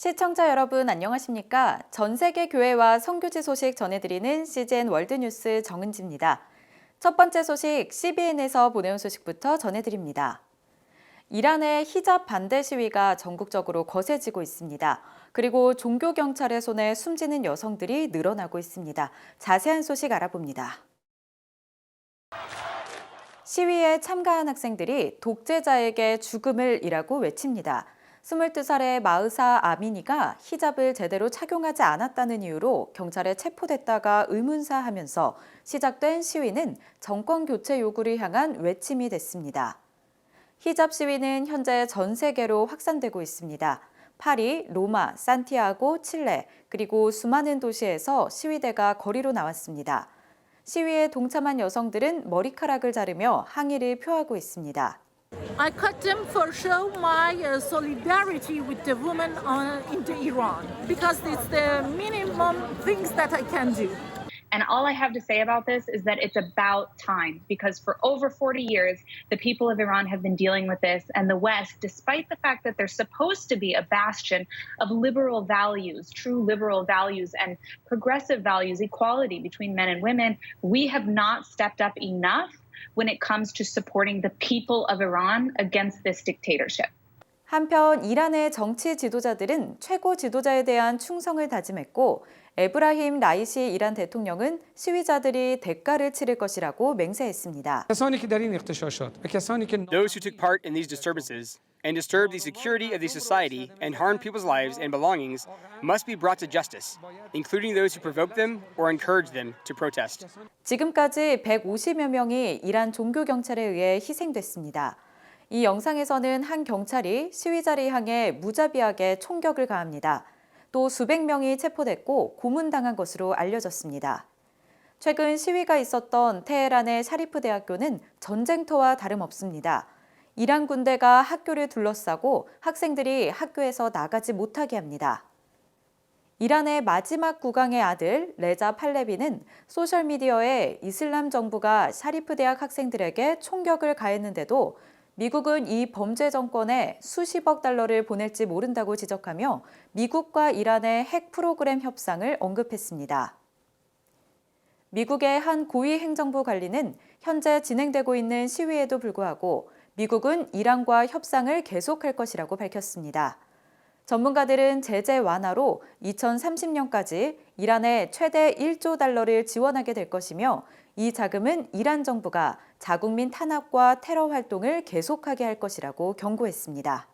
시청자 여러분 안녕하십니까? 전 세계 교회와 선교지 소식 전해드리는 CGN월드뉴스 정은지입니다. 첫 번째 소식 CBN에서 보내온 소식부터 전해드립니다. 이란의 히잡 반대 시위가 전국적으로 거세지고 있습니다. 그리고 종교경찰의 손에 숨지는 여성들이 늘어나고 있습니다. 자세한 소식 알아봅니다. 시위에 참가한 학생들이 독재자에게 죽음을 이라고 외칩니다. 22살의 마으사 아미니가 히잡을 제대로 착용하지 않았다는 이유로 경찰에 체포됐다가 의문사하면서 시작된 시위는 정권 교체 요구를 향한 외침이 됐습니다. 히잡 시위는 현재 전 세계로 확산되고 있습니다. 파리, 로마, 산티아고, 칠레, 그리고 수많은 도시에서 시위대가 거리로 나왔습니다. 시위에 동참한 여성들은 머리카락을 자르며 항의를 표하고 있습니다. I cut them for show my solidarity with the women in Iran because it's the minimum things that I can do. And all I have to say about this is that it's about time, because for over 40 years, the people of Iran have been dealing with this, and the West, despite the fact that they're supposed to be a bastion of liberal values, true liberal values and progressive values, equality between men and women, we have not stepped up enough when it comes to supporting the people of Iran against this dictatorship. 한편 이란의 정치 지도자들은 최고 지도자에 대한 충성을 다짐했고 에브라힘 라이시 이란 대통령은 시위자들이 대가를 치를 것이라고 맹세했습니다. Those who took part in these disturbances and disturbed the security of the society and harmed people's lives and belongings must be brought to justice, including those who provoked them or encouraged them to protest. 지금까지 150여 명이 이란 종교경찰에 의해 희생됐습니다. 이 영상에서는 한 경찰이 시위자를 향해 무자비하게 총격을 가합니다. 또 수백 명이 체포됐고 고문당한 것으로 알려졌습니다. 최근 시위가 있었던 테헤란의 샤리프 대학교는 전쟁터와 다름없습니다. 이란 군대가 학교를 둘러싸고 학생들이 학교에서 나가지 못하게 합니다. 이란의 마지막 국왕의 아들 레자 팔레비는 소셜미디어에 이슬람 정부가 샤리프 대학 학생들에게 총격을 가했는데도 미국은 이 범죄 정권에 수십억 달러를 보낼지 모른다고 지적하며 미국과 이란의 핵 프로그램 협상을 언급했습니다. 미국의 한 고위 행정부 관리는 현재 진행되고 있는 시위에도 불구하고 미국은 이란과 협상을 계속할 것이라고 밝혔습니다. 전문가들은 제재 완화로 2030년까지 이란에 최대 1조 달러를 지원하게 될 것이며 이 자금은 이란 정부가 자국민 탄압과 테러 활동을 계속하게 할 것이라고 경고했습니다.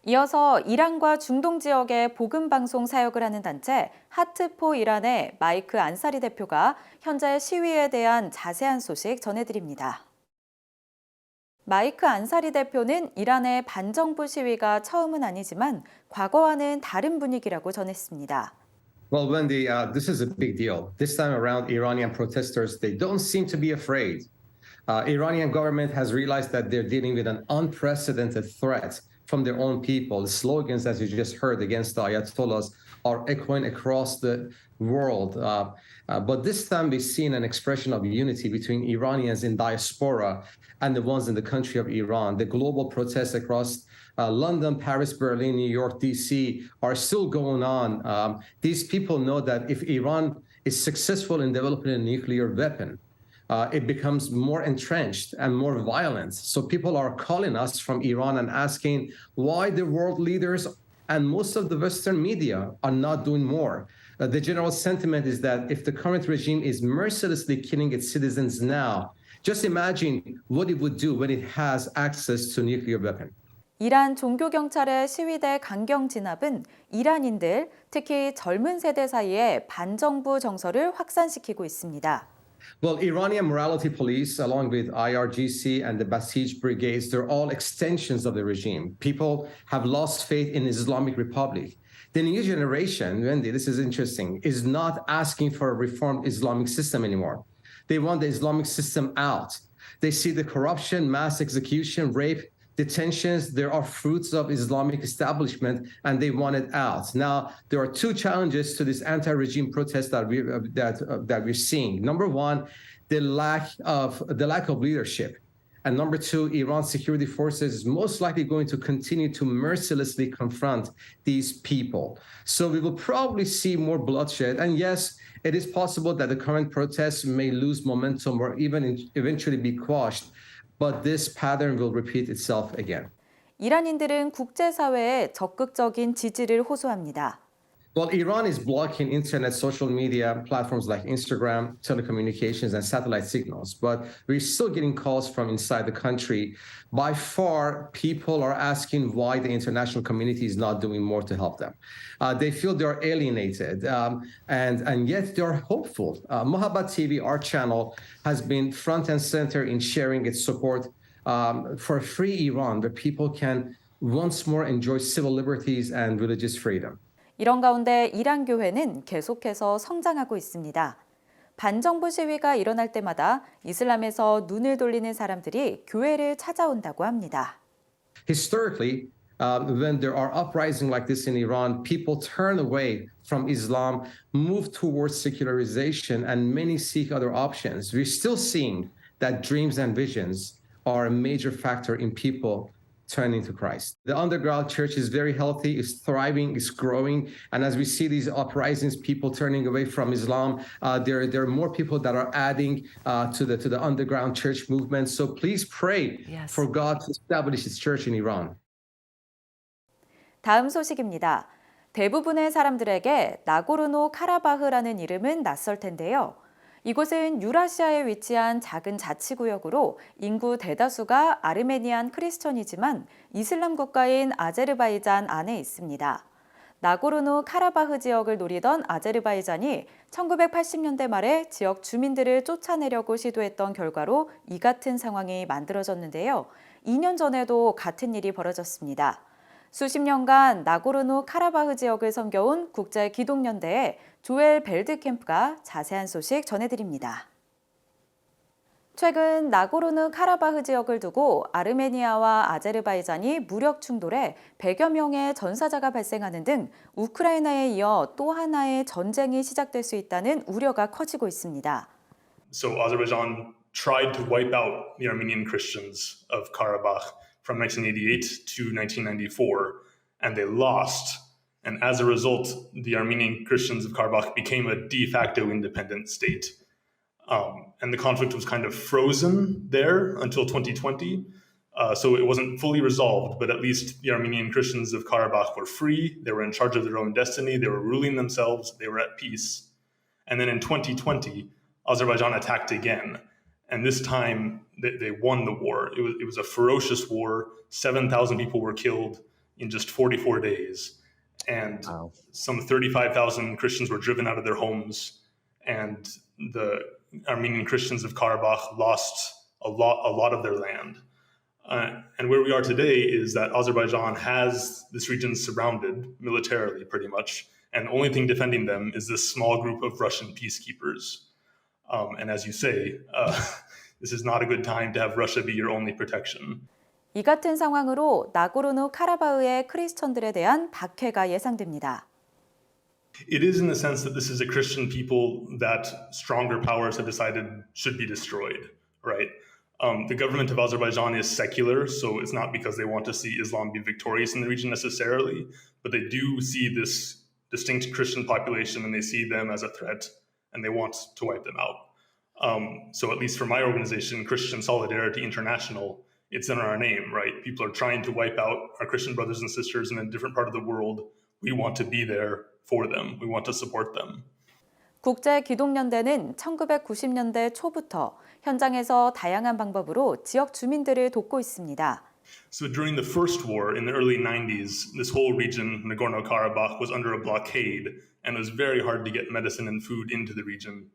이어서 이란과 중동 지역에 복음방송 사역을 하는 단체 하트포 이란의 마이크 안사리 대표가 현재 시위에 대한 자세한 소식 전해드립니다. 마이크 안사리 대표는 이란의 반정부 시위가 처음은 아니지만 과거와는 다른 분위기라고 전했습니다. Well, Wendy, this is a big deal. This time around, Iranian protesters, they don't seem to be afraid. Iranian government has realized that they're dealing with an unprecedented threat from their own people. The slogans, as you just heard, against the Ayatollahs are echoing across the world. But this time we've seen an expression of unity between Iranians in diaspora and the ones in the country of Iran. The global protests across London, Paris, Berlin, New York, DC are still going on. These people know that if Iran is successful in developing a nuclear weapon, it becomes more entrenched and more violent. So people are calling us from Iran and asking why the world leaders and most of the Western media are not doing more. The general sentiment is that if the current regime is mercilessly killing its citizens now, just imagine what it would do when it has access to nuclear weapon. 이란 종교경찰의 시위대 강경 진압은 이란인들, 특히 젊은 세대 사이에 반정부 정서를 확산시키고 있습니다. Well, Iranian morality police, along with IRGC and the Basij brigades, they're all extensions of the regime. People have lost faith in Islamic Republic. The new generation, Wendy, this is interesting, is not asking for a reformed Islamic system anymore. They want the Islamic system out. They see the corruption, mass execution, rape, detentions, there are fruits of Islamic establishment, and they want it out. Now, there are two challenges to this anti-regime protest that we're seeing. Number one, the lack of leadership. And number two, Iran's security forces is most likely going to continue to mercilessly confront these people. So we will probably see more bloodshed. And yes, it is possible that the current protests may lose momentum or even eventually be quashed, but this pattern will repeat itself again. 이란인들은 국제사회에 적극적인 지지를 호소합니다. Well, Iran is blocking internet, social media platforms like Instagram, telecommunications, and satellite signals, but we're still getting calls from inside the country. By far, people are asking why the international community is not doing more to help them. They feel they're alienated, and yet they're hopeful. Mohabbat TV, our channel, has been front and center in sharing its support for a free Iran, where people can once more enjoy civil liberties and religious freedom. 이런 가운데 이란 교회는 계속해서 성장하고 있습니다. 반정부 시위가 일어날 때마다 이슬람에서 눈을 돌리는 사람들이 교회를 찾아온다고 합니다. Historically, when there are uprisings like this in Iran, people turn away from Islam, move towards secularization, and many seek other options. We're still seeing that dreams and visions are a major factor in people turning to Christ. The underground church is very healthy, is thriving, is growing. And as we see these uprisings, people turning away from Islam, there are more people that are adding to the underground church movement. So please pray for God to establish His church in Iran. 다음 소식입니다. 대부분의 사람들에게 나고르노 카라바흐라는 이름은 낯설 텐데요. 이곳은 유라시아에 위치한 작은 자치구역으로 인구 대다수가 아르메니안 크리스천이지만 이슬람 국가인 아제르바이잔 안에 있습니다. 나고르노 카라바흐 지역을 노리던 아제르바이잔이 1980년대 말에 지역 주민들을 쫓아내려고 시도했던 결과로 이 같은 상황이 만들어졌는데요. 2년 전에도 같은 일이 벌어졌습니다. 수십 년간 나고르노 카라바흐 지역을 섬겨온 국제기독연대의 조엘 벨드캠프가 자세한 소식 전해드립니다. 최근 나고르노 카라바흐 지역을 두고 아르메니아와 아제르바이잔이 무력 충돌해 100여 명의 전사자가 발생하는 등 우크라이나에 이어 또 하나의 전쟁이 시작될 수 있다는 우려가 커지고 있습니다. So Azerbaijan tried to wipe out the Armenian Christians of Karabakh from 1988 to 1994, and they lost. And as a result, the Armenian Christians of Karabakh became a de facto independent state. And the conflict was kind of frozen there until 2020. So it wasn't fully resolved, but at least the Armenian Christians of Karabakh were free. They were in charge of their own destiny. They were ruling themselves. They were at peace. And then in 2020, Azerbaijan attacked again. And this time they won the war. It was a ferocious war. 7,000 people were killed in just 44 days. And some 35,000 Christians were driven out of their homes. And the Armenian Christians of Karabakh lost a lot of their land. And where we are today is that Azerbaijan has this region surrounded militarily, pretty much. And the only thing defending them is this small group of Russian peacekeepers. And as you say, this is not a good time to have Russia be your only protection. 이 같은 상황으로 나고르노 카라바흐의 크리스천들에 대한 박해가 예상됩니다. It is in the sense that this is a Christian people that stronger powers have decided should be destroyed, right? The government of Azerbaijan is secular, so it's not because they want to see Islam be victorious in the region necessarily, but they do see this distinct Christian population and they see them as a threat and they want to wipe them out. So at least for my organization, Christian Solidarity International, it's in our name, right? People are trying to wipe out our Christian brothers and sisters in a different part of the world. We want to be there for them. We want to support them. 국제기독연대는 1990년대 초부터 현장에서 다양한 방법으로 지역 주민들을 돕고 있습니다. So during the first war in the early 90s, this whole region, Nagorno-Karabakh, was under a blockade and it was very hard to get medicine and food into the region.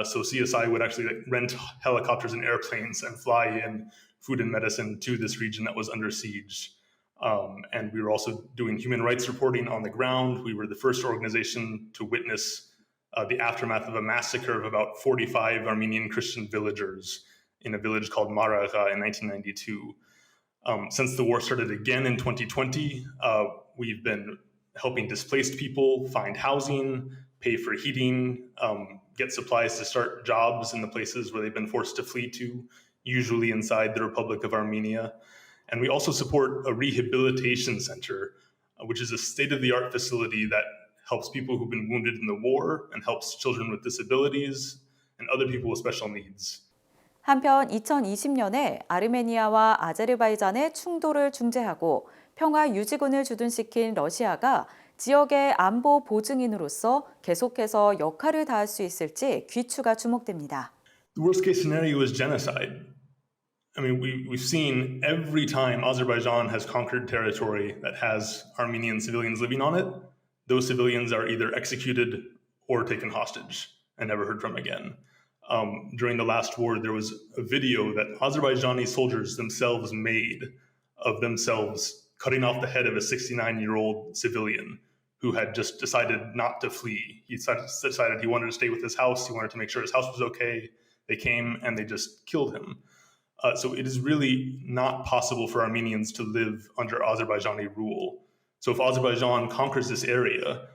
So CSI would actually rent helicopters and airplanes and fly in food and medicine to this region that was under siege. And we were also doing human rights reporting on the ground. We were the first organization to witness the aftermath of a massacre of about 45 Armenian Christian villagers in a village called Maraga in 1992. Since the war started again in 2020, we've been helping displaced people find housing, pay for heating, get supplies to start jobs in the places where they've been forced to flee to, usually inside the Republic of Armenia. And we also support a rehabilitation center, which is a state-of-the-art facility that helps people who've been wounded in the war and helps children with disabilities and other people with special needs. 한편 2020년에 아르메니아와 아제르바이잔의 충돌을 중재하고 평화 유지군을 주둔시킨 러시아가 지역의 안보 보증인으로서 계속해서 역할을 다할 수 있을지 귀추가 주목됩니다. The worst case scenario is genocide. I mean, we've seen every time Azerbaijan has conquered territory that has Armenian civilians living on it, those civilians are either executed or taken hostage and never heard from again. During the last war, there was a video that Azerbaijani soldiers themselves made of themselves cutting off the head of a 69-year-old civilian who had just decided not to flee. He decided he wanted to stay with his house. He wanted to make sure his house was okay. They came and they just killed him. So it is really not possible for Armenians to live under Azerbaijani rule. So if Azerbaijan conquers this area,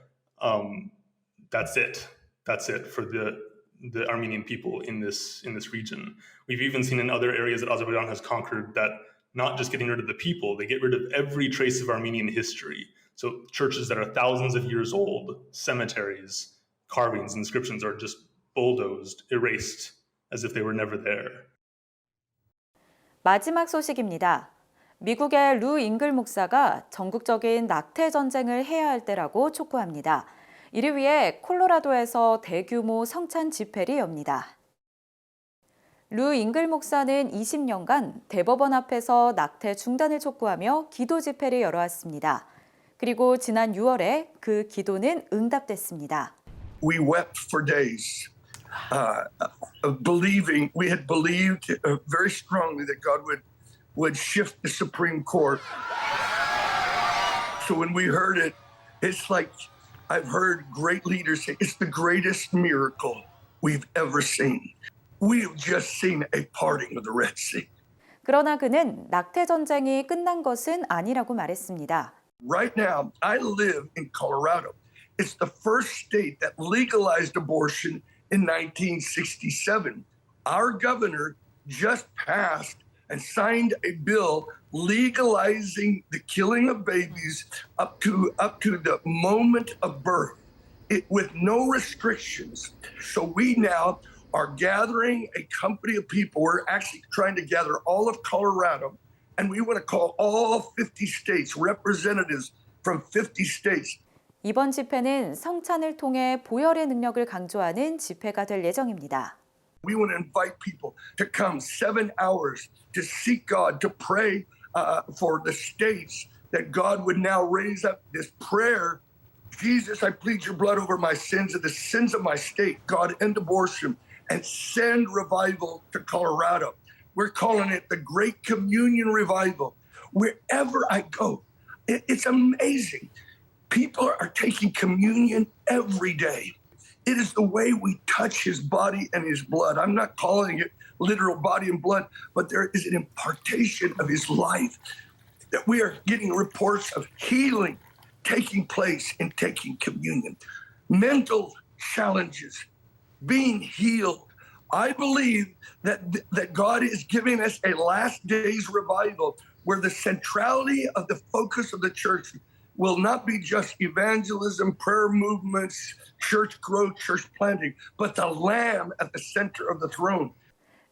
that's it. That's it for the Armenian people in this region. We've even seen in other areas that Azerbaijan has conquered that not just getting rid of the people, they get rid of every trace of Armenian history. So churches that are thousands of years old, cemeteries, carvings, inscriptions are just bulldozed, erased, as if they were never there. 마지막 소식입니다. 미국의 루 잉글 목사가 전국적인 낙태 전쟁을 해야 할 때라고 촉구합니다. 이를 위해 콜로라도에서 대규모 성찬 집회를 엽니다. 루 잉글 목사는 20년간 대법원 앞에서 낙태 중단을 촉구하며 기도 집회를 열어왔습니다. 그리고 지난 6월에 그 기도는 응답됐습니다. We wept for days, we had believed very strongly that God would shift the Supreme Court. So when we heard it, it's like I've heard great leaders say, it's the greatest miracle we've ever seen. We've just seen a parting of the Red Sea. 그러나 그는 낙태 전쟁이 끝난 것은 아니라고 말했습니다. Right now, I live in Colorado. It's the first state that legalized abortion in 1967. Our governor just passed and signed a bill legalizing the killing of babies up to the moment of birth, with no restrictions. So we now are gathering a company of people. We're actually trying to gather all of Colorado, and we want to call all 50 states, representatives from 50 states. 이번 집회는 성찬을 통해 보혈의 능력을 강조하는 집회가 될 예정입니다. We want to invite people to come 7 hours to seek God, to pray for the states, that God would now raise up this prayer. Jesus, I plead your blood over my sins and the sins of my state. God, end abortion and send revival to Colorado. We're calling it the Great Communion Revival. Wherever I go, it's amazing. People are taking communion every day. It is the way we touch his body and his blood. I'm not calling it literal body and blood, but there is an impartation of his life, that we are getting reports of healing taking place in taking communion. Mental challenges, being healed. I believe that God is giving us a last days revival where the centrality of the focus of the church will not be just evangelism, prayer movements, church growth, church planting, but the Lamb at the center of the throne.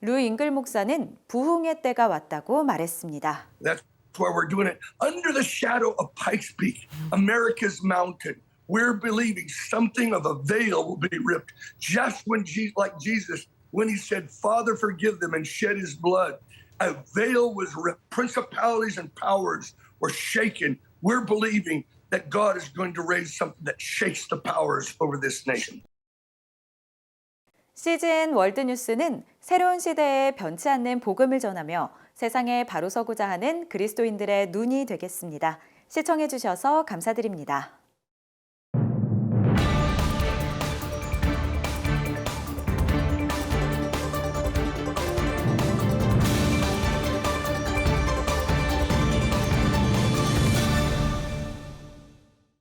루 잉글 목사는 부흥의 때가 왔다고 말했습니다. That's why we're doing it under the shadow of Pikes Peak, America's mountain. We're believing something of a veil will be ripped, just when like Jesus, when he said, Father, forgive them, and shed his blood. A veil was ripped. Principalities and powers were shaken. We're believing that God is going to raise something that shakes the powers over this nation. CGN 월드뉴스는 새로운 시대에 변치 않는 복음을 전하며 세상에 바로 서고자 하는 그리스도인들의 눈이 되겠습니다. 시청해 주셔서 감사드립니다.